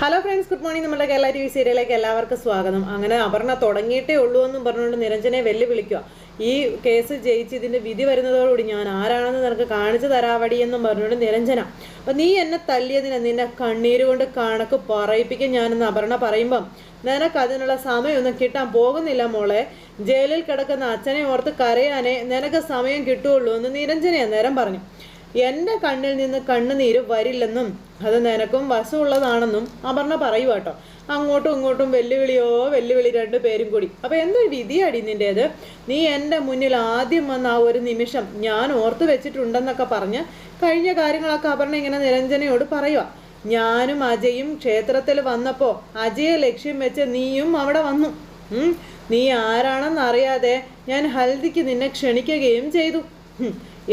Hello friends, good morning. നമ്മുടെ Kerala TV സീരിയലിലേക്ക് എല്ലാവർക്കും സ്വാഗതം. അങ്ങനെ അപർണ തുടങ്ങിയിട്ടേ ഉള്ളൂ എന്നും പറഞ്ഞുകൊണ്ട് നിരഞ്ജനെ വെല്ലുവിളിക്കുക. ഈ കേസ് ജയിച്ച് ഇതിന്റെ വിധി വരുന്നതോടുകൂടി ഞാൻ ആരാണെന്ന് നിനക്ക് കാണിച്ചു തരാവടി എന്നും പറഞ്ഞുകൊണ്ട് നിരഞ്ജന. അപ്പം നീ എന്നെ തല്ലിയതിന് നിന്നെ കണ്ണീര് കൊണ്ട് കണക്ക് പറയിപ്പിക്കും ഞാനെന്ന് അപർണ പറയുമ്പം നിനക്ക് അതിനുള്ള സമയമൊന്നും കിട്ടാൻ പോകുന്നില്ല മോളെ. ജയിലിൽ കിടക്കുന്ന അച്ഛനെ ഓർത്ത് കരയാനേ നിനക്ക് സമയം കിട്ടുകയുള്ളൂ എന്ന് നിരഞ്ജന അന്നേരം പറഞ്ഞു. എൻ്റെ കണ്ണിൽ നിന്ന് കണ്ണുനീര് വരില്ലെന്നും അത് നിനക്കും വശമുള്ളതാണെന്നും അപർണ പറയുക കേട്ടോ. അങ്ങോട്ടും ഇങ്ങോട്ടും വെല്ലുവിളി രണ്ടുപേരും കൂടി. അപ്പം എന്തൊരു വിധിയാടി നിൻ്റേത്. നീ എൻ്റെ മുന്നിൽ ആദ്യം വന്ന ആ ഒരു നിമിഷം ഞാൻ ഓർത്തു വെച്ചിട്ടുണ്ടെന്നൊക്കെ പറഞ്ഞ് കഴിഞ്ഞ കാര്യങ്ങളൊക്കെ അപർണ ഇങ്ങനെ നിരഞ്ജനയോട് പറയുക. ഞാനും അജയും ക്ഷേത്രത്തിൽ വന്നപ്പോൾ അജയെ ലക്ഷ്യം വെച്ച് നീയും അവിടെ വന്നു. നീ ആരാണെന്നറിയാതെ ഞാൻ ഹൽദിക്ക് നിന്നെ ക്ഷണിക്കുകയും ചെയ്തു.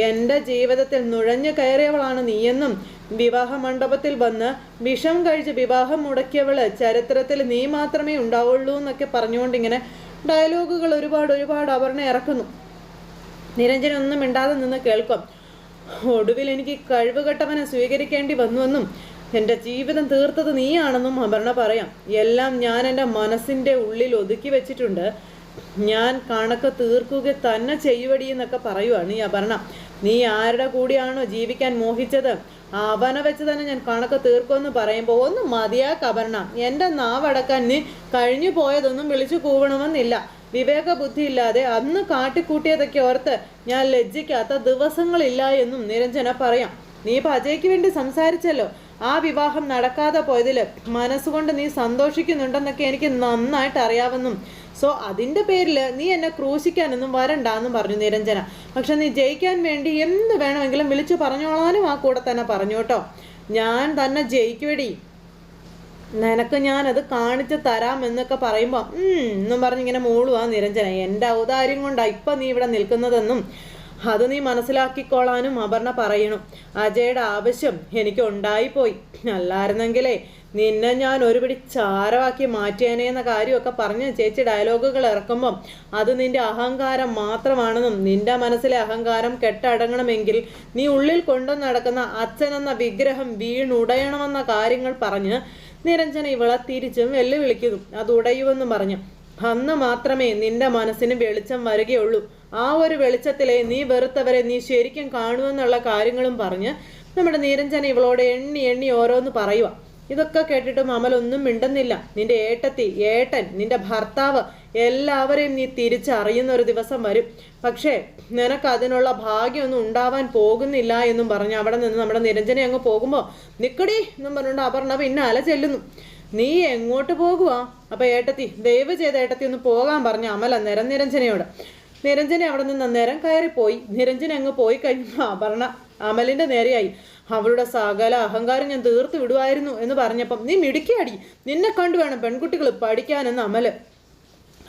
എൻ്റെ ജീവിതത്തിൽ നുഴഞ്ഞു കയറിയവളാണ് നീയെന്നും വിവാഹ മണ്ഡപത്തിൽ വന്ന് വിഷം കഴിച്ച് വിവാഹം മുടക്കിയവള് ചരിത്രത്തിൽ നീ മാത്രമേ ഉണ്ടാവുള്ളൂ എന്നൊക്കെ പറഞ്ഞുകൊണ്ടിങ്ങനെ ഡയലോഗുകൾ ഒരുപാട് അപർണ ഇറക്കുന്നു. നിരഞ്ജന ഒന്നും മിണ്ടാതെ നിന്ന് കേൾക്കും. ഒടുവിൽ എനിക്ക് കഴിവുകെട്ടവനെ സ്വീകരിക്കേണ്ടി വന്നുവെന്നും എൻ്റെ ജീവിതം തീർത്തത് നീയാണെന്നും അപർണ പറയാം. എല്ലാം ഞാൻ എൻ്റെ മനസ്സിൻ്റെ ഉള്ളിൽ ഒതുക്കി വെച്ചിട്ടുണ്ട്. ഞാൻ കണക്ക് തീർക്കുക തന്നെ ചെയ്യുവടി എന്നൊക്കെ പറയുവാണ് ഈ അപർണ. നീ ആരുടെ കൂടിയാണോ ജീവിക്കാൻ മോഹിച്ചത് അവനെ വെച്ച് തന്നെ ഞാൻ കണക്ക് തീർക്കുമെന്ന് പറയുമ്പോൾ ഒന്ന് മതിയാക്ക് അപർണ. എൻ്റെ നാവടക്കാൻ നീ കഴിഞ്ഞു പോയതൊന്നും വിളിച്ചു കൂവണമെന്നില്ല. വിവേക ബുദ്ധി ഇല്ലാതെ അന്ന് കാട്ടിക്കൂട്ടിയതൊക്കെ ഓർത്ത് ഞാൻ ലജ്ജിക്കാത്ത ദിവസങ്ങളില്ല എന്നും നിരഞ്ജന പറയാം. നീ ഇപ്പം അജയ്ക്ക് വേണ്ടി സംസാരിച്ചല്ലോ. ആ വിവാഹം നടക്കാതെ പോയതിൽ മനസ്സുകൊണ്ട് നീ സന്തോഷിക്കുന്നുണ്ടെന്നൊക്കെ എനിക്ക് നന്നായിട്ട് അറിയാമെന്നും സോ അതിൻ്റെ പേരിൽ നീ എന്നെ ക്രൂശിക്കാനൊന്നും വരണ്ടെന്നും പറഞ്ഞു നിരഞ്ജന. പക്ഷെ നീ ജയിക്കാൻ വേണ്ടി എന്ത് വേണമെങ്കിലും വിളിച്ചു പറഞ്ഞോളാനും ആ കൂടെ തന്നെ പറഞ്ഞു കേട്ടോ. ഞാൻ തന്നെ ജയിക്കുവടി, നിനക്ക് ഞാനത് കാണിച്ചു തരാം എന്നൊക്കെ പറയുമ്പോൾ എന്നും പറഞ്ഞിങ്ങനെ മൂളുവാ നിരഞ്ജന. എൻ്റെ ഔദാര്യം കൊണ്ടാണ് ഇപ്പം നീ ഇവിടെ നിൽക്കുന്നതെന്നും അത് നീ മനസ്സിലാക്കിക്കോളാനും അപർണ പറയണു. അജയുടെ ആവശ്യം എനിക്ക് ഉണ്ടായിപ്പോയി. അല്ലായിരുന്നെങ്കിലേ നിന്നെ ഞാൻ ഒരുപിടി ചാരമാക്കി മാറ്റിയേനെ എന്ന കാര്യമൊക്കെ പറഞ്ഞ് ചേച്ചി ഡയലോഗുകൾ ഇറക്കുമ്പം അത് നിന്റെ അഹങ്കാരം മാത്രമാണെന്നും നിന്റെ മനസ്സിലെ അഹങ്കാരം കെട്ടടങ്ങണമെങ്കിൽ നീ ഉള്ളിൽ കൊണ്ടു നടക്കുന്ന അച്ഛനെന്ന വിഗ്രഹം വീണുടയണമെന്ന കാര്യങ്ങൾ പറഞ്ഞ് നിരഞ്ജന ഇവളെ തിരിച്ചും വെല്ലുവിളിക്കുന്നു. അത് ഉടയുമെന്നും പറഞ്ഞു. അന്ന് മാത്രമേ നിന്റെ മനസ്സിന് വെളിച്ചം വരികയുള്ളൂ. ആ ഒരു വെളിച്ചത്തിലെ നീ വെറുത്തവരെ നീ ശരിക്കും കാണുമെന്നുള്ള കാര്യങ്ങളും പറഞ്ഞ് നമ്മുടെ നിരഞ്ജന ഇവളോട് എണ്ണി ഓരോന്ന് പറയുക. ഇതൊക്കെ കേട്ടിട്ടും അമലൊന്നും മിണ്ടുന്നില്ല. നിന്റെ ഏട്ടത്തി, ഏട്ടൻ, നിന്റെ ഭർത്താവ് എല്ലാവരെയും നീ തിരിച്ചറിയുന്ന ഒരു ദിവസം വരും. പക്ഷേ നിനക്ക് അതിനുള്ള ഭാഗ്യമൊന്നും ഉണ്ടാവാൻ പോകുന്നില്ല എന്നും പറഞ്ഞ് അവിടെ നിന്ന് നമ്മുടെ നിരഞ്ജന അങ്ങ് പോകുമ്പോൾ നിക്കടി എന്നും പറഞ്ഞുകൊണ്ട് അപർണ പിന്നാലെ ചെല്ലുന്നു. നീ എങ്ങോട്ട് പോകുക? അപ്പം ഏട്ടത്തി, ദയവ് ചെയ്ത ഏട്ടത്തി ഒന്ന് പോകാൻ പറഞ്ഞ അമൽ അന്നേരം നിരഞ്ജനയോട്. നിരഞ്ജന അവിടെ നിന്ന് അന്നേരം കയറിപ്പോയി. നിരഞ്ജന അങ്ങ് പോയി കഴിഞ്ഞപ്പോൾ അപർണ അമലിൻ്റെ നേരെയായി. അവളുടെ സകല അഹങ്കാരം ഞാൻ തീർത്ത് വിടുമായിരുന്നു എന്ന് പറഞ്ഞപ്പം നീ മിടുക്കിയാടി, നിന്നെ കണ്ടു വേണം പെൺകുട്ടികൾ പഠിക്കാനെന്ന് അമല്.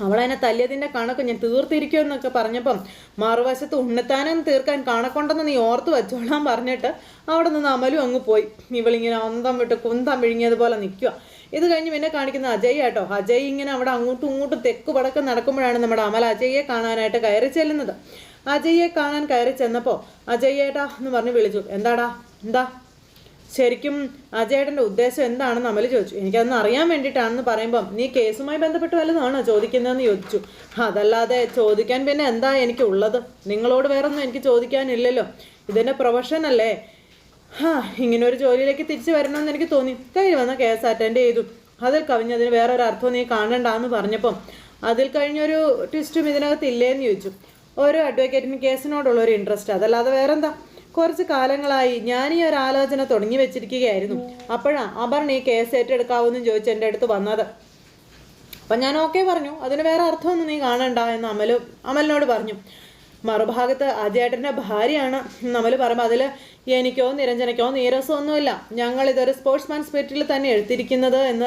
അവളതിനെ തല്ലിയതിൻ്റെ കണക്ക് ഞാൻ തീർത്തിരിക്കുമെന്നൊക്കെ പറഞ്ഞപ്പം മറുവശത്ത് ഉണ്ണിത്താനം തീർക്കാൻ കണക്കുണ്ടെന്ന് നീ ഓർത്ത് വെച്ചോളാൻ പറഞ്ഞിട്ട് അവിടെ നിന്ന് അമലും അങ്ങ് പോയി. ഇവളിങ്ങനെ അന്തം വിട്ട് കുന്തം വിഴുങ്ങിയതുപോലെ നിൽക്കുക. ഇത് കഴിഞ്ഞ് പിന്നെ കാണിക്കുന്ന അജയ് കേട്ടോ. അജയ് ഇങ്ങനെ അവിടെ അങ്ങോട്ടും ഇങ്ങോട്ടും തെക്ക് വടക്ക് നടക്കുമ്പോഴാണ് നമ്മുടെ അമൽ അജയ്യെ കാണാനായിട്ട് കയറി ചെല്ലുന്നത്. അജയ്യെ കാണാൻ കയറി ചെന്നപ്പോൾ അജയ്യേട്ടാ എന്ന് പറഞ്ഞ് വിളിച്ചു. എന്താ ശരിക്കും അജയേട്ടൻ്റെ ഉദ്ദേശം എന്താണെന്ന് അമൽ ചോദിച്ചു. എനിക്കതൊന്ന് അറിയാൻ വേണ്ടിയിട്ടാണെന്ന് പറയുമ്പം നീ കേസുമായി ബന്ധപ്പെട്ട് വല്ലതാണോ ചോദിക്കുന്നതെന്ന് ചോദിച്ചു. അതല്ലാതെ ചോദിക്കാൻ പിന്നെ എന്താ എനിക്കുള്ളത്? നിങ്ങളോട് വേറൊന്നും എനിക്ക് ചോദിക്കാനില്ലല്ലോ. ഇതെൻ്റെ പ്രൊഫഷൻ അല്ലേ. ഇങ്ങനെ ഒരു ജോലിയിലേക്ക് തിരിച്ചു വരണമെന്ന് എനിക്ക് തോന്നി. കയ്യിൽ വന്ന കേസ് അറ്റൻഡ് ചെയ്തു. അതിൽ കവിഞ്ഞതിന് വേറൊരു അർത്ഥം നീ കാണണ്ടെന്ന് പറഞ്ഞപ്പം അതിൽ കഴിഞ്ഞൊരു ട്വിസ്റ്റും ഇതിനകത്ത് ഇല്ലേന്ന് ചോദിച്ചു. ഓരോ അഡ്വക്കേറ്റിന് കേസിനോടുള്ളൊരു ഇൻട്രസ്റ്റ്, അതല്ലാതെ വേറെന്താ. കുറച്ച് കാലങ്ങളായി ഞാൻ ഈ ഒരു ആലോചന തുടങ്ങി വെച്ചിരിക്കുകയായിരുന്നു. അപ്പോഴാണ് അപർണ ഈ കേസ് ഏറ്റെടുക്കാവെന്നും ചോദിച്ച് എൻ്റെ അടുത്ത് വന്നത്. അപ്പം ഞാൻ ഓക്കെ പറഞ്ഞു. അതിന് വേറെ അർത്ഥമൊന്നും നീ കാണണ്ട എന്ന് അമലിനോട് പറഞ്ഞു. മറുഭാഗത്ത് അജയേട്ടൻ്റെ ഭാര്യയാണ് അമൽ പറയുമ്പോൾ അതിൽ എനിക്കോ നിരഞ്ജനയ്ക്കോ നീരസമൊന്നുമില്ല. ഞങ്ങളിതൊരു സ്പോർട്സ്മാൻ സ്പിരിറ്റിൽ തന്നെ എടുത്തിരിക്കുന്നത് എന്ന്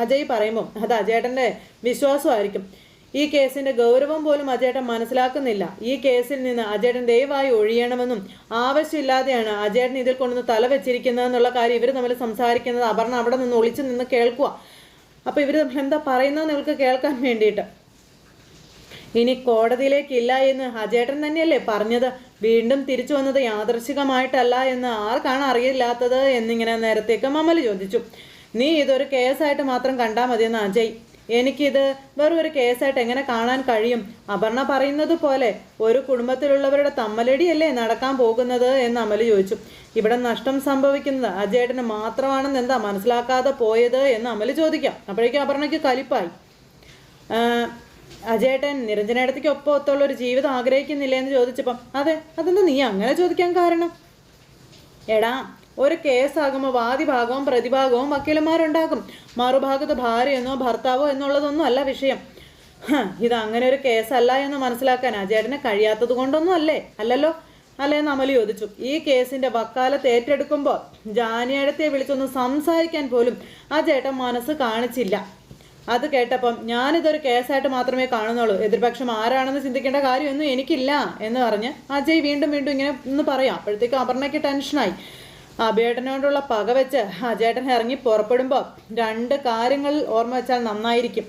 അജയ് പറയുമ്പോൾ അത് അജയേട്ടൻ്റെ വിശ്വാസമായിരിക്കും. ഈ കേസിൻ്റെ ഗൗരവം പോലും അജയേട്ടൻ മനസ്സിലാക്കുന്നില്ല. ഈ കേസിൽ നിന്ന് അജയേട്ടൻ ദയവായി ഒഴിയണമെന്നും ആവശ്യമില്ലാതെയാണ് അജയേട്ടൻ ഇതിൽ കൊണ്ടുവന്ന് തല വെച്ചിരിക്കുന്നതെന്നുള്ള കാര്യം ഇവർ തമ്മിൽ സംസാരിക്കുന്നത് അപർണ അവിടെ നിന്ന് ഒളിച്ചു നിന്ന് കേൾക്കുക. അപ്പോൾ ഇവർ തമ്മിൽ എന്താ പറയുന്നതെന്ന് ഇവർക്ക് കേൾക്കാൻ വേണ്ടിയിട്ട് ഇനി കോടതിയിലേക്കില്ല എന്ന് അജയേട്ടൻ തന്നെയല്ലേ പറഞ്ഞത്. വീണ്ടും തിരിച്ചു വന്നത് യാദൃശികമായിട്ടല്ല എന്ന് ആർക്കാണ് അറിയില്ലാത്തത് എന്നിങ്ങനെ നേരത്തേക്ക് അമൽ ചോദിച്ചു. നീ ഇതൊരു കേസായിട്ട് മാത്രം കണ്ടാൽ മതിയെന്ന് അജയ്. എനിക്കിത് വെറും ഒരു കേസായിട്ട് എങ്ങനെ കാണാൻ കഴിയും? അപർണ പറയുന്നത് പോലെ ഒരു കുടുംബത്തിലുള്ളവരുടെ തമ്മലടിയല്ലേ നടക്കാൻ പോകുന്നത് എന്ന് അമല് ചോദിച്ചു. ഇവിടെ നഷ്ടം സംഭവിക്കുന്നത് അജയേട്ടന് മാത്രമാണെന്ന് എന്താ മനസ്സിലാക്കാതെ പോയത് എന്ന് അമല് ചോദിക്കാം. അപ്പോഴേക്കും അപർണയ്ക്ക് കലിപ്പായി. അജയേട്ടൻ നിരഞ്ജനേടത്തേക്ക് ഒപ്പമുള്ള ഒരു ജീവിതം ആഗ്രഹിക്കുന്നില്ല എന്ന് ചോദിച്ചപ്പം അതെന്താ നീ അങ്ങനെ ചോദിക്കാൻ കാരണം? എടാ, ഒരു കേസാകുമ്പോൾ വാദിഭാഗവും പ്രതിഭാഗവും വക്കീലന്മാരുണ്ടാകും. മറുഭാഗത്ത് ഭാര്യയെന്നോ ഭർത്താവോ എന്നുള്ളതൊന്നും അല്ല വിഷയം. ഇത് അങ്ങനെ ഒരു കേസല്ല എന്ന് മനസ്സിലാക്കാൻ അജയേട്ടന് കഴിയാത്തത് കൊണ്ടൊന്നും അല്ലല്ലോ അല്ലേന്ന് അമല് ചോദിച്ചു. ഈ കേസിന്റെ വക്കാലത്ത് ഏറ്റെടുക്കുമ്പോൾ ജാനിയടത്തെ വിളിച്ചൊന്ന് സംസാരിക്കാൻ പോലും അജയേട്ടൻ മനസ്സ് കാണിച്ചില്ല. അത് കേട്ടപ്പം ഞാനിതൊരു കേസായിട്ട് മാത്രമേ കാണുന്നുള്ളൂ, എതിർപക്ഷം ആരാണെന്ന് ചിന്തിക്കേണ്ട കാര്യമൊന്നും എനിക്കില്ല എന്ന് പറഞ്ഞ് അജയ് വീണ്ടും ഇങ്ങനെ ഒന്ന് പറയാം. അപ്പോഴത്തേക്കും അപർണയ്ക്ക് ടെൻഷനായി. അഭയേട്ടനോടുള്ള പക വെച്ച് അജയേട്ടൻ ഇറങ്ങി പുറപ്പെടുമ്പോൾ 2 കാര്യങ്ങൾ ഓർമ്മ വെച്ചാൽ നന്നായിരിക്കും.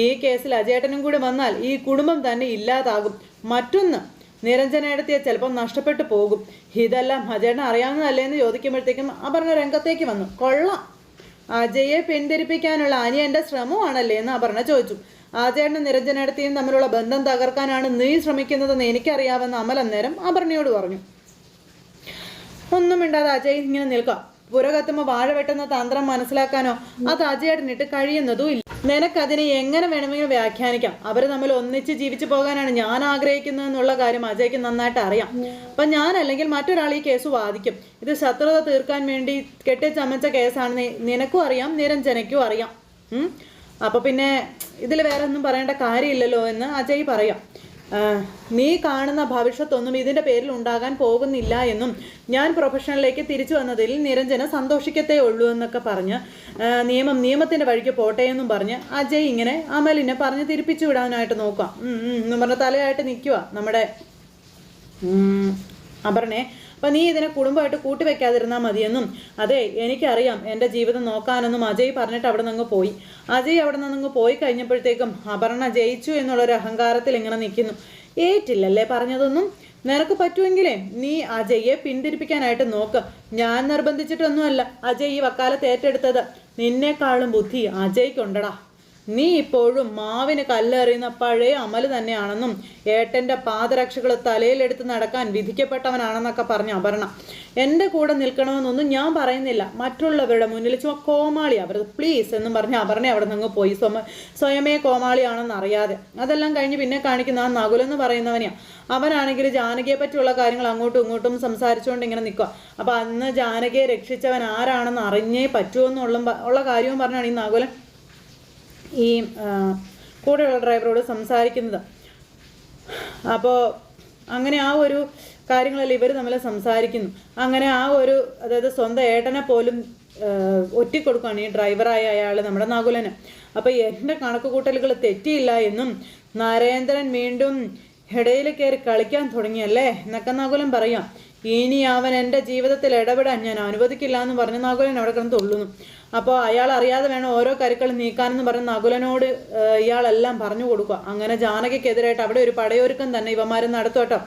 ഈ കേസിൽ അജയേട്ടനും കൂടി വന്നാൽ ഈ കുടുംബം തന്നെ ഇല്ലാതാകും. മറ്റൊന്ന്, നിരഞ്ജനേടത്തിയെ ചിലപ്പോൾ നഷ്ടപ്പെട്ടു പോകും. ഇതെല്ലാം അജയേട്ടൻ അറിയാവുന്നതല്ലേ എന്ന് ചോദിക്കുമ്പോഴത്തേക്കും അപർണ രംഗത്തേക്ക് വന്നു. കൊള്ളാം, അജയെ പിന്തിരിപ്പിക്കാനുള്ള അനിയന്റെ ശ്രമമാണല്ലേ എന്ന് അപർണ ചോദിച്ചു. അജയേട്ടനും നിരഞ്ജനേടത്തിയും തമ്മിലുള്ള ബന്ധം തകർക്കാനാണ് നീ ശ്രമിക്കുന്നതെന്ന് എനിക്കറിയാമെന്ന് അമൽ അന്നേരം അപർണയോട് പറഞ്ഞു. ഒന്നും മിണ്ടാതെ അജയ് ഇങ്ങനെ നിൽക്കാം. പുറകത്തുമ്പോൾ വാഴ വെട്ടുന്ന തന്ത്രം മനസ്സിലാക്കാനോ അത് അജയേട്ടനിട്ട് കഴിയുന്നതും ഇല്ല. നിനക്കതിനെ എങ്ങനെ വേണമെങ്കിലും വ്യാഖ്യാനിക്കാം. അവർ തമ്മിൽ ഒന്നിച്ച് ജീവിച്ചു പോകാനാണ് ഞാൻ ആഗ്രഹിക്കുന്നതെന്നുള്ള കാര്യം അജയ്ക്ക് നന്നായിട്ട് അറിയാം. അപ്പം ഞാനല്ലെങ്കിൽ മറ്റൊരാൾ ഈ കേസ് വാദിക്കും. ഇത് ശത്രുത തീർക്കാൻ വേണ്ടി കെട്ടിച്ചമച്ച കേസാണെന്ന് നിനക്കും അറിയാം, നിരഞ്ജനയ്ക്കും അറിയാം. അപ്പോൾ പിന്നെ ഇതിൽ വേറെ ഒന്നും പറയേണ്ട കാര്യമില്ലല്ലോ എന്ന് അജയ് പറയാം. നീ കാണുന്ന ഭവിഷ്യത്തൊന്നും ഇതിൻ്റെ പേരിൽ ഉണ്ടാകാൻ പോകുന്നില്ല എന്നും ഞാൻ പ്രൊഫഷനിലേക്ക് തിരിച്ചു വന്നതിൽ നിരഞ്ജന സന്തോഷിക്കത്തേ ഉള്ളൂ എന്നൊക്കെ പറഞ്ഞ് നിയമത്തിൻ്റെ വഴിക്ക് പോട്ടെ എന്നും പറഞ്ഞ് അജയ് ഇങ്ങനെ അമലിനെ പറഞ്ഞ് തിരിപ്പിച്ചു വിടാനായിട്ട് നോക്കാം എന്നും പറഞ്ഞ തലയായിട്ട് നിൽക്കുക നമ്മുടെ അപർണയെ. അപ്പം നീ ഇതിനെ കുടുംബമായിട്ട് കൂട്ടിവെക്കാതിരുന്നാൽ മതിയെന്നും അതെ എനിക്കറിയാം എൻ്റെ ജീവിതം നോക്കാനെന്നും അജയ് പറഞ്ഞിട്ട് അവിടെ നിന്ന് പോയി. അജയ് അവിടെ നിന്ന് പോയി കഴിഞ്ഞപ്പോഴത്തേക്കും അപർണ ജയിച്ചു എന്നുള്ളൊരു അഹങ്കാരത്തിൽ ഇങ്ങനെ നിൽക്കുന്നു. ഏറ്റില്ലല്ലേ പറഞ്ഞതൊന്നും? നിനക്ക് പറ്റുമെങ്കിലേ നീ അജയെ പിന്തിരിപ്പിക്കാനായിട്ട് നോക്ക്. ഞാൻ നിർബന്ധിച്ചിട്ടൊന്നുമല്ല അജയ് ഈ വക്കാലത്ത് ഏറ്റെടുത്തത്. നിന്നേക്കാളും ബുദ്ധി അജയ്ക്കുണ്ടടാ. നീ ഇപ്പോഴും മാവിന് കല്ലെറിയുന്ന പഴയ അമല് തന്നെയാണെന്നും ഏട്ടൻ്റെ പാദരക്ഷകൾ തലയിലെടുത്ത് നടക്കാൻ വിധിക്കപ്പെട്ടവനാണെന്നൊക്കെ പറഞ്ഞ അപർണ. എൻ്റെ കൂടെ നിൽക്കണമെന്നൊന്നും ഞാൻ പറയുന്നില്ല, മറ്റുള്ളവരുടെ മുന്നിൽ കോമാളി അവർ പ്ലീസ് എന്നും പറഞ്ഞ് അപർണ അവിടെ നിന്ന് പോയി. സ്വയമേ കോമാളിയാണെന്ന് അറിയാതെ. അതെല്ലാം കഴിഞ്ഞ് പിന്നെ കാണിക്കുന്ന ആ നകുലെന്ന് പറയുന്നവനെയാണ്. അവനാണെങ്കിൽ ജാനകിയെ പറ്റിയുള്ള കാര്യങ്ങൾ അങ്ങോട്ടും ഇങ്ങോട്ടും സംസാരിച്ചുകൊണ്ട് ഇങ്ങനെ നിൽക്കുക. അപ്പോൾ അന്ന് ജാനകിയെ രക്ഷിച്ചവൻ ആരാണെന്ന് അറിഞ്ഞേ പറ്റുമെന്നുള്ള കാര്യവും പറഞ്ഞാണ് ഈ നകുലൻ ഈ കൂടെയുള്ള ഡ്രൈവറോട് സംസാരിക്കുന്നത്. അപ്പോൾ അങ്ങനെ ആ ഒരു കാര്യങ്ങളെല്ലാം ഇവർ തമ്മിൽ സംസാരിക്കുന്നു. അങ്ങനെ ആ ഒരു അതായത് സ്വന്തം ഏട്ടനെ പോലും ഒറ്റിക്കൊടുക്കുകയാണ് ഈ ഡ്രൈവറായ അയാൾ നമ്മുടെ നകുലന്. അപ്പോൾ എൻ്റെ കണക്ക് കൂട്ടലുകൾ തെറ്റിയില്ല എന്നും നരേന്ദ്രൻ വീണ്ടും ഇടയിൽ കയറി കളിക്കാൻ തുടങ്ങിയല്ലേ എന്നൊക്കെ നകുലൻ പറയാം. ഇനി അവൻ എൻ്റെ ജീവിതത്തിൽ ഇടപെടാൻ ഞാൻ അനുവദിക്കില്ല എന്ന് പറഞ്ഞ് നകുലൻ അവിടെ കിടന്ന് തൊള്ളുന്നു. അപ്പോൾ അയാൾ അറിയാതെ വേണം ഓരോ കരുക്കൾ നീക്കാനെന്ന് പറഞ്ഞ് നകുലനോട് ഇയാളെല്ലാം പറഞ്ഞു കൊടുക്കുക. അങ്ങനെ ജാനകിക്കെതിരായിട്ട് അവിടെ ഒരു പടയൊരുക്കം തന്നെ ഇവന്മാർ നടത്തുവട്ടോ.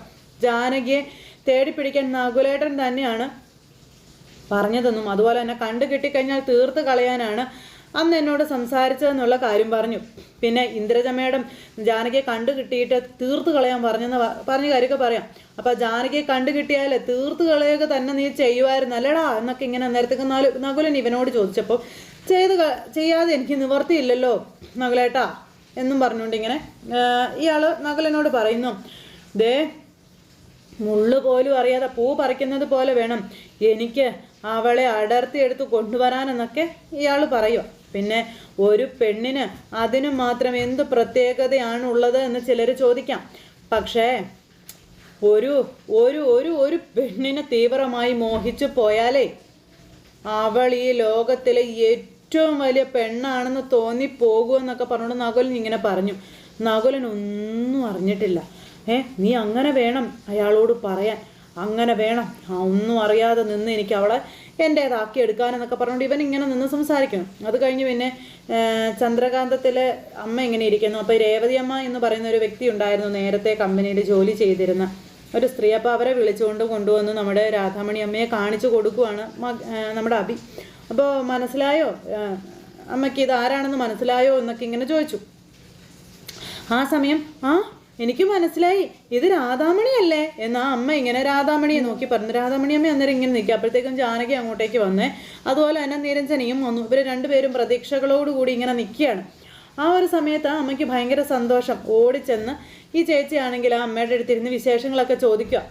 ജാനകിയെ തേടിപ്പിടിക്കാൻ നകുലേട്ടൻ തന്നെയാണ് പറഞ്ഞതെന്നും അതുപോലെ തന്നെ കണ്ടു കിട്ടിക്കഴിഞ്ഞാൽ തീർത്ത് കളയാനാണ് അന്ന് എന്നോട് സംസാരിച്ചതെന്നുള്ള കാര്യം പറഞ്ഞു. പിന്നെ ഇന്ദ്രജ മേഡം ജാനകിയെ കണ്ടു കിട്ടിയിട്ട് തീർത്ത് കളയാൻ പറഞ്ഞ കാര്യമൊക്കെ പറയാം. അപ്പോൾ ജാനകിയെ കണ്ടു കിട്ടിയാൽ തീർത്ത് കളയുക തന്നെ നീ ചെയ്യുമായിരുന്നു അല്ലടാ എന്നൊക്കെ ഇങ്ങനെ നേരത്തേക്ക് നകുലൻ ഇവനോട് ചോദിച്ചപ്പോൾ ചെയ്യാതെ എനിക്ക് നിവർത്തിയില്ലല്ലോ നകുലേട്ടാ എന്നും പറഞ്ഞുകൊണ്ട് ഇങ്ങനെ ഇയാൾ നകുലനോട് പറയുന്നു. ദേ മുള്ളു പോലും അറിയാതെ പൂ പറിക്കുന്നത് പോലെ വേണം എനിക്ക് അവളെ അടർത്തിയെടുത്ത് കൊണ്ടുവരാനെന്നൊക്കെ ഇയാൾ പറയുക. പിന്നെ ഒരു പെണ്ണിന് അതിന് മാത്രം എന്ത് പ്രത്യേകതയാണുള്ളത് എന്ന് ചിലർ ചോദിക്കാം. പക്ഷേ ഒരു ഒരു ഒരു ഒരു പെണ്ണിനെ തീവ്രമായി മോഹിച്ചു പോയാലേ അവൾ ഈ ലോകത്തിലെ ഏറ്റവും വലിയ പെണ്ണാണെന്ന് തോന്നിപ്പോകുമെന്നൊക്കെ പറഞ്ഞുകൊണ്ട് നകുലൻ ഇങ്ങനെ പറഞ്ഞു. നകുലൻ ഒന്നും അറിഞ്ഞിട്ടില്ല. നീ അങ്ങനെ വേണം അയാളോട് പറയാൻ, അങ്ങനെ വേണം ഒന്നും അറിയാതെ നിന്ന് എനിക്ക് അവളെ എൻ്റേതാക്കി എടുക്കാനെന്നൊക്കെ പറഞ്ഞുകൊണ്ട് ഇവൻ ഇങ്ങനെ നിന്ന് സംസാരിക്കണം. അത് കഴിഞ്ഞ് പിന്നെ ചന്ദ്രകാന്തത്തിലെ അമ്മ ഇങ്ങനെ ഇരിക്കുന്നു. അപ്പോൾ രേവതി അമ്മ എന്ന് പറയുന്ന ഒരു വ്യക്തി ഉണ്ടായിരുന്നു, നേരത്തെ കമ്പനിയിൽ ജോലി ചെയ്തിരുന്ന ഒരു സ്ത്രീ. അപ്പോൾ അവരെ വിളിച്ചുകൊണ്ട് കൊണ്ടുവന്ന് നമ്മുടെ രാധാമണി അമ്മയെ കാണിച്ചു കൊടുക്കുവാണ് നമ്മുടെ അഭി. അപ്പോൾ മനസ്സിലായോ, അമ്മയ്ക്ക് ഇത് ആരാണെന്ന് മനസ്സിലായോ എന്നൊക്കെ ഇങ്ങനെ ചോദിച്ചു. ആ സമയം എനിക്ക് മനസ്സിലായി, ഇത് രാധാമണിയല്ലേ എന്നാ അമ്മ ഇങ്ങനെ രാധാമണിയെ നോക്കി പറഞ്ഞു. രാധാമണി അമ്മ അന്നേരം ഇങ്ങനെ നിൽക്കുക. അപ്പോഴത്തേക്കും ജാനകി അങ്ങോട്ടേക്ക് വന്നേ, അതുപോലെ തന്നെ നിരഞ്ജനയും വന്നു. ഇവർ രണ്ടുപേരും പ്രതീക്ഷകളോടുകൂടി ഇങ്ങനെ നിൽക്കുകയാണ്. ആ ഒരു സമയത്ത് അമ്മയ്ക്ക് ഭയങ്കര സന്തോഷം. ഓടിച്ചെന്ന് ഈ ചേച്ചിയാണെങ്കിൽ ആ അമ്മയുടെ അടുത്തിരുന്ന് വിശേഷങ്ങളൊക്കെ ചോദിക്കുക.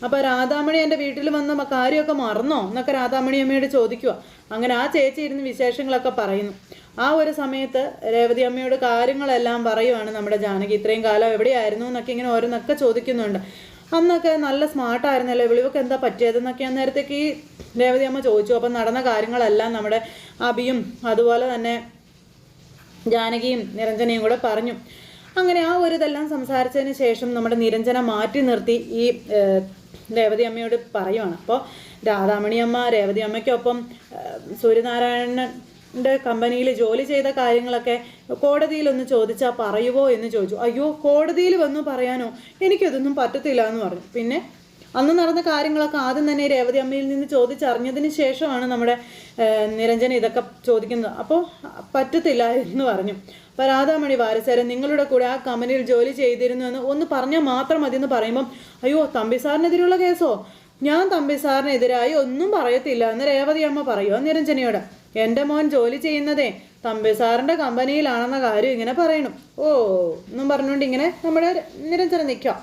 അപ്പോൾ രാധാമണി എൻ്റെ വീട്ടിൽ വന്ന കാര്യമൊക്കെ മറന്നോ എന്നൊക്കെ രാധാമണി അമ്മയോട് ചോദിക്കുക. അങ്ങനെ ആ ചേച്ചി ഇരുന്ന് വിശേഷങ്ങളൊക്കെ പറയുന്നു. ആ ഒരു സമയത്ത് രേവതി അമ്മയോട് കാര്യങ്ങളെല്ലാം പറയുവാണ് നമ്മുടെ ജാനകി. ഇത്രയും കാലം എവിടെയായിരുന്നു എന്നൊക്കെ ഇങ്ങനെ ഓരോന്നൊക്കെ ചോദിക്കുന്നുണ്ട്. അന്നൊക്കെ നല്ല സ്മാർട്ടായിരുന്നല്ലോ, ഇവളിവൊക്കെ എന്താ പറ്റിയതെന്നൊക്കെ അന്നേരത്തേക്ക് ഈ രേവതി അമ്മ ചോദിച്ചു. അപ്പം നടന്ന കാര്യങ്ങളെല്ലാം നമ്മുടെ അബിയും അതുപോലെ തന്നെ ജാനകിയും നിരഞ്ജനയും കൂടെ പറഞ്ഞു. അങ്ങനെ ആ ഒരു ഇതെല്ലാം സംസാരിച്ചതിന് ശേഷം നമ്മുടെ നിരഞ്ജന മാറ്റി നിർത്തി ഈ രേവതി അമ്മയോട് പറയുവാണ്. അപ്പോൾ രാധാമണി അമ്മ രേവതി അമ്മയ്ക്കൊപ്പം സൂര്യനാരായണൻ്റെ കമ്പനിയിൽ ജോലി ചെയ്ത കാര്യങ്ങളൊക്കെ കോടതിയിലൊന്ന് ചോദിച്ചാൽ പറയുമോ എന്ന് ചോദിച്ചു. അയ്യോ, കോടതിയിൽ വന്നു പറയാനോ, എനിക്കതൊന്നും പറ്റത്തില്ല എന്ന് പറഞ്ഞു. പിന്നെ അന്ന് നടന്ന കാര്യങ്ങളൊക്കെ ആദ്യം തന്നെ രേവതി അമ്മയിൽ നിന്ന് ചോദിച്ചറിഞ്ഞതിന് ശേഷമാണ് നമ്മുടെ നിരഞ്ജന ഇതൊക്കെ ചോദിക്കുന്നത്. അപ്പോൾ പറ്റത്തില്ല എന്ന് പറഞ്ഞു. അപ്പോൾ രാധാമണി വാരസേരൻ നിങ്ങളുടെ കൂടെ ആ കമ്പനിയിൽ ജോലി ചെയ്തിരുന്നു എന്ന് ഒന്ന് പറഞ്ഞാൽ മാത്രം മതി എന്ന് പറയുമ്പം, അയ്യോ തമ്പി സാറിനെതിരെയുള്ള കേസോ, ഞാൻ തമ്പി സാറിനെതിരായി ഒന്നും പറയത്തില്ല എന്ന് രേവതി അമ്മ പറയുമോ നിരഞ്ജനയോട്. എൻ്റെ മോൻ ജോലി ചെയ്യുന്നതേ തമ്പി സാറിൻ്റെ കമ്പനിയിലാണെന്ന കാര്യം ഇങ്ങനെ പറയണം. ഓ എന്നും പറഞ്ഞുകൊണ്ട് ഇങ്ങനെ നമ്മുടെ നിരഞ്ജന നിൽക്കാം.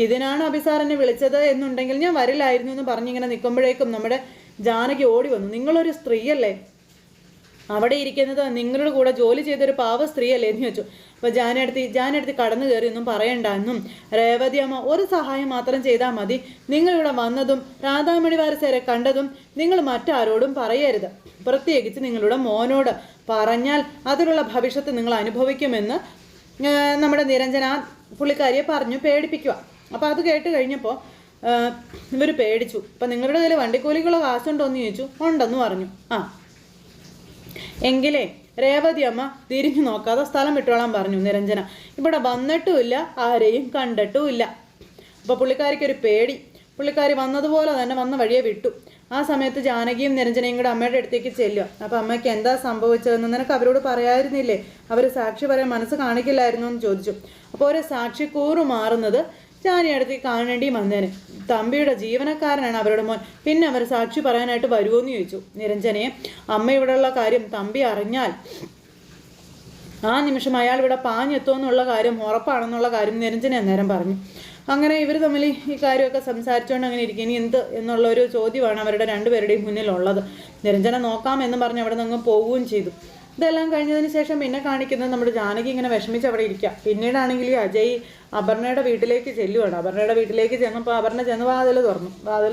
ഇതിനാണ് അഭിസാർ എന്നെ വിളിച്ചത് എന്നുണ്ടെങ്കിൽ ഞാൻ വരില്ലായിരുന്നു എന്ന് പറഞ്ഞിങ്ങനെ നിൽക്കുമ്പോഴേക്കും നമ്മുടെ ജാനകി ഓടി വന്നു. നിങ്ങളൊരു സ്ത്രീയല്ലേ, അവിടെ ഇരിക്കുന്നത് നിങ്ങളുടെ കൂടെ ജോലി ചെയ്തൊരു പാവ സ്ത്രീയല്ലേ എന്ന് ചോദിച്ചു. അപ്പോൾ ജാനെടുത്ത് കടന്നു കയറി ഒന്നും പറയണ്ട എന്നും രേവതി അമ്മ ഒരു സഹായം മാത്രം ചെയ്താൽ മതി, നിങ്ങളിവിടെ വന്നതും രാധാമണി വാരസേരെ കണ്ടതും നിങ്ങൾ മറ്റാരോടും പറയരുത്, പ്രത്യേകിച്ച് നിങ്ങളുടെ മോനോട്. പറഞ്ഞാൽ അതിലുള്ള ഭവിഷ്യത്ത് നിങ്ങൾ അനുഭവിക്കുമെന്ന് നമ്മുടെ നിരഞ്ജന പുള്ളിക്കാരിയെ പറഞ്ഞു പേടിപ്പിക്കുക. അപ്പോൾ അത് കേട്ട് കഴിഞ്ഞപ്പോൾ ഇവർ പേടിച്ചു. അപ്പം നിങ്ങളുടെ കയ്യിൽ വണ്ടിക്കൂലിക്കുള്ള കാശുണ്ടോ എന്ന് ചോദിച്ചു. ഉണ്ടെന്ന് പറഞ്ഞു. എങ്കിലേ രേവതി അമ്മ തിരിഞ്ഞു നോക്കാതെ സ്ഥലം വിട്ടോളാൻ പറഞ്ഞു നിരഞ്ജന. ഇവിടെ വന്നിട്ടുമില്ല, ആരെയും കണ്ടിട്ടുമില്ല. അപ്പോൾ പുള്ളിക്കാരിക്കൊരു പേടി. പുള്ളിക്കാരി വന്നതുപോലെ തന്നെ വന്ന വഴിയെ വിട്ടു. ആ സമയത്ത് ജാനകിയും നിരഞ്ജനയും കൂടെ അമ്മയുടെ അടുത്തേക്ക് ചെല്ലുക. അപ്പോൾ അമ്മയ്ക്ക് എന്താ സംഭവിച്ചതെന്ന് നിനക്ക് അവരോട് പറയായിരുന്നില്ലേ, അവർ സാക്ഷി പറയാൻ മനസ്സ് കാണിക്കില്ലായിരുന്നു എന്ന് ചോദിച്ചു. അപ്പോൾ ഒരു സാക്ഷി കൂറു മാറുന്നത് ജാനി അടുത്തേക്ക് കാണേണ്ടി വന്നേന്. തമ്പിയുടെ ജീവനക്കാരനാണ് അവരുടെ മോൻ, പിന്നെ അവർ സാക്ഷി പറയാനായിട്ട് വരുമോ എന്ന് ചോദിച്ചു നിരഞ്ജനയെ. അമ്മ ഇവിടെയുള്ള കാര്യം തമ്പി അറിഞ്ഞാൽ ആ നിമിഷം അയാൾ ഇവിടെ പാഞ്ഞെത്തുമെന്നുള്ള കാര്യം ഉറപ്പാണെന്നുള്ള കാര്യം നിരഞ്ജന അന്നേരം പറഞ്ഞു. അങ്ങനെ ഇവർ തമ്മിൽ ഈ കാര്യമൊക്കെ സംസാരിച്ചുകൊണ്ട് അങ്ങനെ ഇരിക്കും. ഇനി എന്ത് എന്നുള്ളൊരു ചോദ്യമാണ് അവരുടെ രണ്ടുപേരുടെയും മുന്നിലുള്ളത്. നിരഞ്ജന നോക്കാം എന്ന് പറഞ്ഞ് അവിടെ നിന്ന് പോവുകയും ചെയ്തു. ഇതെല്ലാം കഴിഞ്ഞതിന് ശേഷം പിന്നെ കാണിക്കുന്നത് നമ്മുടെ ജാനകി ഇങ്ങനെ വിഷമിച്ച് അവിടെ ഇരിക്കുക. പിന്നീടാണെങ്കിൽ അജയ് അപർണയുടെ വീട്ടിലേക്ക് ചെല്ലുവാണ്. അപർണയുടെ വീട്ടിലേക്ക് ചെന്നപ്പോൾ അപർണ ചെന്ന് വാതിൽ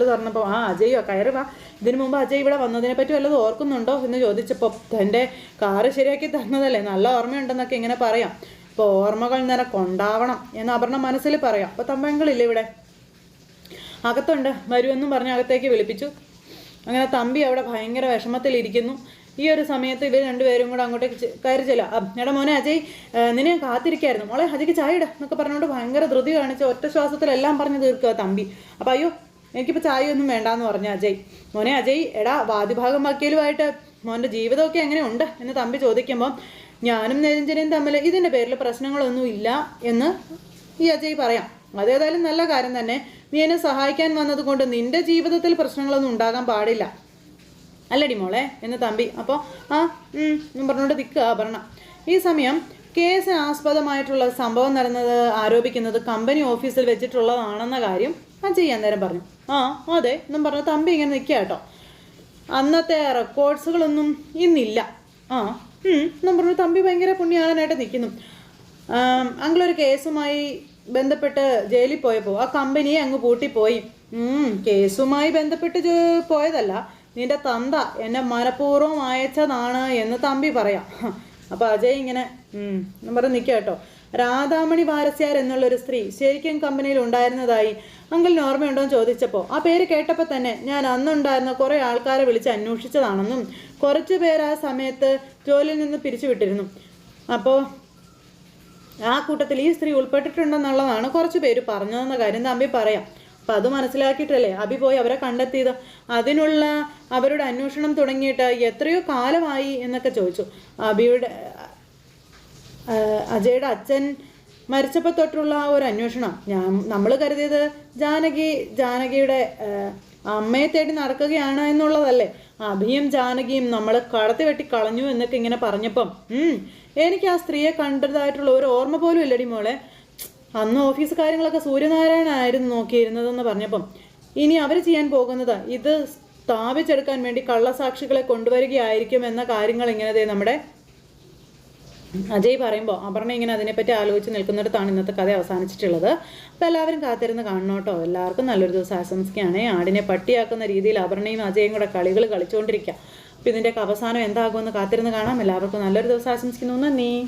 തുറന്നപ്പോൾ അജയോ കയറി വാ, ഇതിനു മുമ്പ് അജയ് ഇവിടെ വന്നതിനെ പറ്റി വല്ലതും ഓർക്കുന്നുണ്ടോ എന്ന് ചോദിച്ചപ്പോൾ തൻ്റെ കാറ് ശരിയാക്കി തന്നതല്ലേ, നല്ല ഓർമ്മയുണ്ടെന്നൊക്കെ ഇങ്ങനെ പറയാം. അപ്പോൾ ഓർമ്മകൾ നിനക്കുണ്ടാവണം എന്ന് അപർണ മനസ്സിൽ പറയാം. അപ്പോൾ തമ്പങ്ങളില്ല ഇവിടെ അകത്തുണ്ട്, വരുമെന്നും പറഞ്ഞ് അകത്തേക്ക് വിളിപ്പിച്ചു. അങ്ങനെ തമ്പി അവിടെ ഭയങ്കര വിഷമത്തിലിരിക്കുന്നു. ഈ ഒരു സമയത്ത് ഇവർ രണ്ടുപേരും കൂടെ അങ്ങോട്ടേക്ക് കയറി ചെല്ലാം. എടാ മോനെ അജയ്, നിന്നെ കാത്തിരിക്കായിരുന്നു, മോളെ അജയ്ക്ക് ചായ ഇട എന്നൊക്കെ പറഞ്ഞുകൊണ്ട് ഭയങ്കര ധൃതി കാണിച്ച് ഒറ്റ ശ്വാസത്തിലെല്ലാം പറഞ്ഞ് തീർക്കുക തമ്പി. അപ്പം അയ്യോ എനിക്കിപ്പോൾ ചായയൊന്നും വേണ്ടാന്ന് പറഞ്ഞു അജയ്. മോനെ അജയ്, എടാ വാദിഭാഗം വക്കീലുമായിട്ട് മോൻ്റെ ജീവിതമൊക്കെ എങ്ങനെയുണ്ട് എന്ന് തമ്പി ചോദിക്കുമ്പം ഞാനും നിരഞ്ജനയും തമ്മിൽ ഇതിൻ്റെ പേരിൽ പ്രശ്നങ്ങളൊന്നും ഇല്ല എന്ന് ഈ അജയ് പറയാം. അതേതായാലും നല്ല കാര്യം തന്നെ, നീ എന്നെ സഹായിക്കാൻ വന്നത് കൊണ്ട് നിൻ്റെ ജീവിതത്തിൽ പ്രശ്നങ്ങളൊന്നും ഉണ്ടാകാൻ പാടില്ല അല്ലടി മോളെ എന്ന് തമ്പി. അപ്പോൾ എന്നും പറഞ്ഞുകൊണ്ട് നിൽക്കുക അപർണ. ഈ സമയം കേസിന് ആസ്പദമായിട്ടുള്ള സംഭവം നടന്നത് ആരോപിക്കുന്നത് കമ്പനി ഓഫീസിൽ വെച്ചിട്ടുള്ളതാണെന്ന കാര്യം അജയ് അന്നേരം പറഞ്ഞു. അതെ എന്നും പറഞ്ഞു തമ്പി ഇങ്ങനെ നിൽക്കുക കേട്ടോ. അന്നത്തെ റെക്കോർഡ്സുകളൊന്നും ഇന്നില്ല. എന്നും പറഞ്ഞു തമ്പി ഭയങ്കര പുണ്യാളനായിട്ട് നിൽക്കുന്നു. അങ്ങളൊരു കേസുമായി ബന്ധപ്പെട്ട് ജയിലിൽ പോയപ്പോൾ ആ കമ്പനിയെ അങ്ങ് പൂട്ടിപ്പോയി. കേസുമായി ബന്ധപ്പെട്ട് പോയതല്ല, നിന്റെ തന്ത എന്നെ മനഃപൂർവ്വം അയച്ചതാണ് എന്ന് തമ്പി പറയാം. അപ്പോൾ അജയ് ഇങ്ങനെ പറഞ്ഞ് നിൽക്കുക കേട്ടോ. രാധാമണി വാരസ്യാർ എന്നുള്ളൊരു സ്ത്രീ ശരിക്കും കമ്പനിയിൽ ഉണ്ടായിരുന്നതായി അങ്കിളിന് ഓർമ്മയുണ്ടോ എന്ന് ചോദിച്ചപ്പോൾ ആ പേര് കേട്ടപ്പോൾ തന്നെ ഞാൻ അന്നുണ്ടായിരുന്ന കുറേ ആൾക്കാരെ വിളിച്ച് അന്വേഷിച്ചതാണെന്നും കുറച്ച് പേർ ആ സമയത്ത് ജോലിയിൽ നിന്ന് പിരിച്ചുവിട്ടിരുന്നു. അപ്പോൾ ആ കൂട്ടത്തിൽ ഈ സ്ത്രീ ഉൾപ്പെട്ടിട്ടുണ്ടെന്നുള്ളതാണ് കുറച്ച് പേര് പറഞ്ഞതെന്ന കാര്യം തമ്പി പറയാം. അപ്പം അത് മനസ്സിലാക്കിയിട്ടല്ലേ അഭി പോയി അവരെ കണ്ടെത്തിയത്. അതിനുള്ള അവരുടെ അന്വേഷണം തുടങ്ങിയിട്ട് എത്രയോ കാലമായി എന്നൊക്കെ ചോദിച്ചു. അഭിയുടെ അജയുടെ അച്ഛൻ മരിച്ചപ്പോൾ തൊട്ടുള്ള ഒരു അന്വേഷണം. നമ്മൾ കരുതിയത് ജാനകിയുടെ അമ്മയെ തേടി നടക്കുകയാണ് എന്നുള്ളതല്ലേ. അഭിയും ജാനകിയും നമ്മൾ കടത്തി വെട്ടി കളഞ്ഞു എന്നൊക്കെ ഇങ്ങനെ പറഞ്ഞപ്പം എനിക്ക് ആ സ്ത്രീയെ കണ്ടതായിട്ടുള്ള ഒരു ഓർമ്മ പോലും ഇല്ലടി മോളെ. അന്ന് ഓഫീസ് കാര്യങ്ങളൊക്കെ സൂര്യനാരായണ ആയിരുന്നു നോക്കിയിരുന്നതെന്ന് പറഞ്ഞപ്പം ഇനി അവർ ചെയ്യാൻ പോകുന്നത് ഇത് സ്ഥാപിച്ചെടുക്കാൻ വേണ്ടി കള്ളസാക്ഷികളെ കൊണ്ടുവരികയായിരിക്കും എന്ന കാര്യങ്ങൾ ഇങ്ങനെ നമ്മുടെ അജയ് പറയുമ്പോൾ അപർണ ഇങ്ങനെ അതിനെപ്പറ്റി ആലോചിച്ച് നിൽക്കുന്നിടത്താണ് ഇന്നത്തെ കഥ അവസാനിച്ചിട്ടുള്ളത്. അപ്പോൾ എല്ലാവരും കാത്തിരുന്ന് കാണണം കേട്ടോ. എല്ലാവർക്കും നല്ലൊരു ദിവസം ആശംസിക്കുകയാണ്. ആടിനെ പട്ടിയാക്കുന്ന രീതിയിൽ അപർണയും അജയും കൂടെ കളികൾ കളിച്ചുകൊണ്ടിരിക്കുക. അപ്പോൾ ഇതിൻ്റെയൊക്കെ അവസാനം എന്താകുമെന്ന് കാത്തിരുന്ന് കാണാം. എല്ലാവർക്കും നല്ലൊരു ദിവസം ആശംസിക്കുന്നു. നന്ദി.